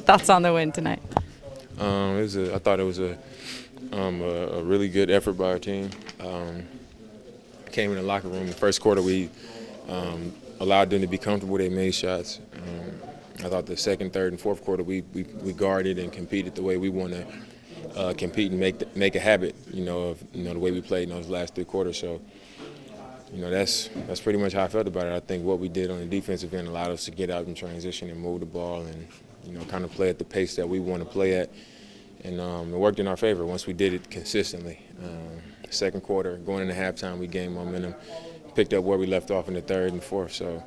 Thoughts on the win tonight? I thought it was a really good effort by our team. Came in the locker room. The first quarter, we allowed them to be comfortable. They made shots. I thought the second, third, and fourth quarter, we guarded and competed the way we want to compete and make a habit. Of the way we played in those last three quarters. So that's pretty much how I felt about it. I think what we did on the defensive end allowed us to get out in transition and move the ball and kind of play at the pace that we want to play at. And it worked in our favor once we did it consistently. Second quarter, going into halftime, we gained momentum, picked up where we left off in the third and fourth. So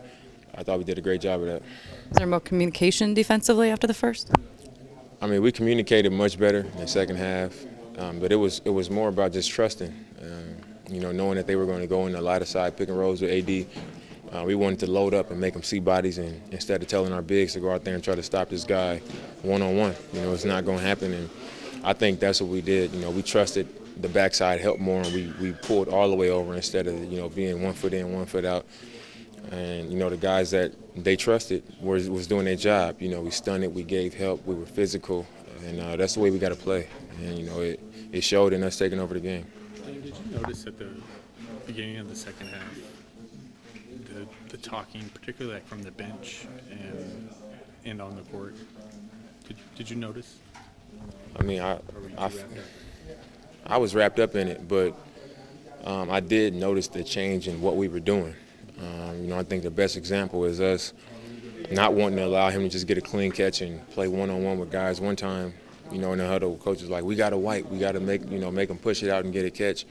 I thought we did a great job of that. Was there more communication defensively after the first? I mean, we communicated much better in the second half, but it was more about just trusting. Knowing that they were going to go in the lighter side, pick and rolls with AD. We wanted to load up and make them see bodies, and instead of telling our bigs to go out there and try to stop this guy one-on-one. It's not going to happen, and I think that's what we did. We trusted the backside help more, and we pulled all the way over instead of being 1 foot in, 1 foot out. And the guys that they trusted was doing their job. We stunned it, we gave help, we were physical, and that's the way we got to play. And it showed in us taking over the game. Did you notice at the beginning of the second half the talking, particularly like from the bench and on the court? Did you notice? I mean, Or were you too wrapped up? I was wrapped up in it, but I did notice the change in what we were doing. I think the best example is us not wanting to allow him to just get a clean catch and play one-on-one with guys. One time, in the huddle, coach was like, "We got to wipe. We got to make him push it out and get a catch."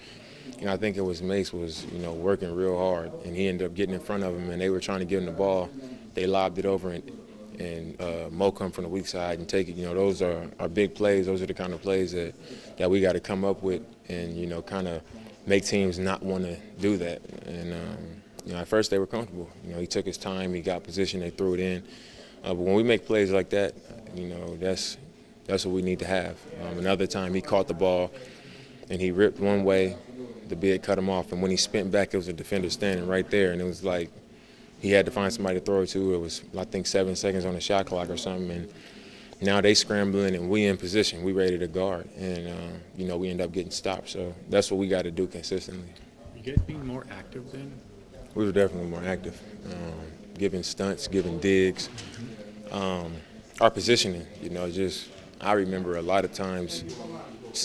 I think it was Mace was working real hard, and he ended up getting in front of him, and they were trying to give him the ball. They lobbed it over, and Mo come from the weak side and take it. Those are big plays. Those are the kind of plays that we got to come up with and kind of make teams not want to do that. And at first they were comfortable. He took his time. He got position. They threw it in. But when we make plays like that, that's what we need to have. Another time he caught the ball and he ripped one way. The big cut him off, and when he spent back, it was a defender standing right there, and it was like he had to find somebody to throw it to. It was, I think, 7 seconds on the shot clock or something, and now they scrambling, and we in position. We ready to guard, and, we end up getting stopped. So that's what we got to do consistently. You guys being more active then? We were definitely more active, giving stunts, giving digs. Our positioning, I remember a lot of times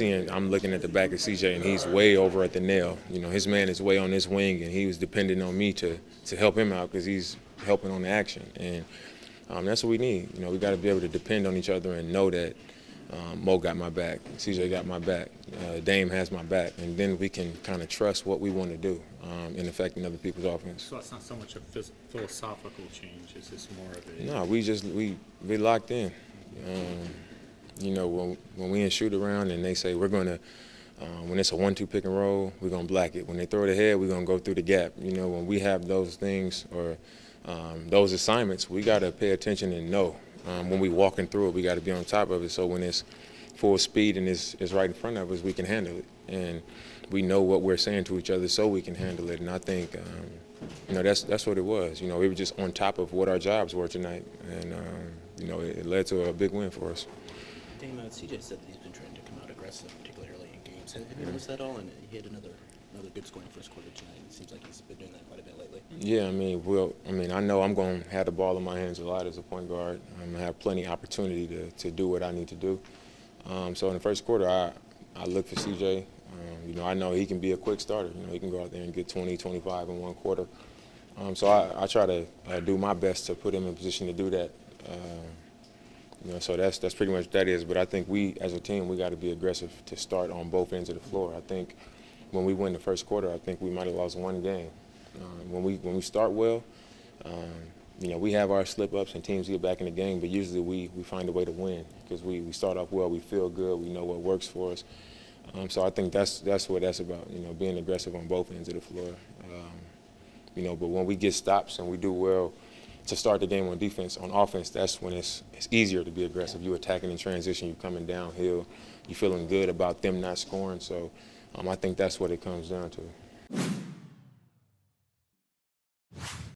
I'm looking at the back of CJ and he's way over at the nail. His man is way on this wing, and he was depending on me to help him out because he's helping on the action. And that's what we need. We got to be able to depend on each other and know that Mo got my back, CJ got my back, Dame has my back, and then we can kind of trust what we want to do in affecting other people's offense. So it's not so much a philosophical change. It's just more of a. No, we locked in. When we in shoot around and they say we're going to, when it's a 1-2 pick and roll, we're going to black it. When they throw it ahead, we're going to go through the gap. When we have those things or those assignments, we got to pay attention and know. When we walking through it, we got to be on top of it. So when it's full speed and it's right in front of us, we can handle it. And we know what we're saying to each other so we can handle it. And I think, that's what it was. We were just on top of what our jobs were tonight. And, it led to a big win for us. Dame, CJ said that he's been trying to come out aggressive, particularly early in games. Have you noticed that all? And he had another good scoring first quarter tonight. It seems like he's been doing that quite a bit lately. Yeah, I know I'm going to have the ball in my hands a lot as a point guard. I'm going to have plenty of opportunity to do what I need to do. So in the first quarter, I look for CJ. I know he can be a quick starter. He can go out there and get 20, 25 in one quarter. So I try to do my best to put him in position to do that. So that's pretty much what that is. But I think we, as a team, we got to be aggressive to start on both ends of the floor. I think when we win the first quarter, I think we might have lost one game. When we start well, we have our slip-ups and teams get back in the game, but usually we find a way to win because we start off well, we feel good, we know what works for us. So I think that's what that's about, being aggressive on both ends of the floor. But when we get stops and we do well to start the game on defense, on offense, that's when it's easier to be aggressive. You're attacking in transition, you're coming downhill, you're feeling good about them not scoring. So I think that's what it comes down to.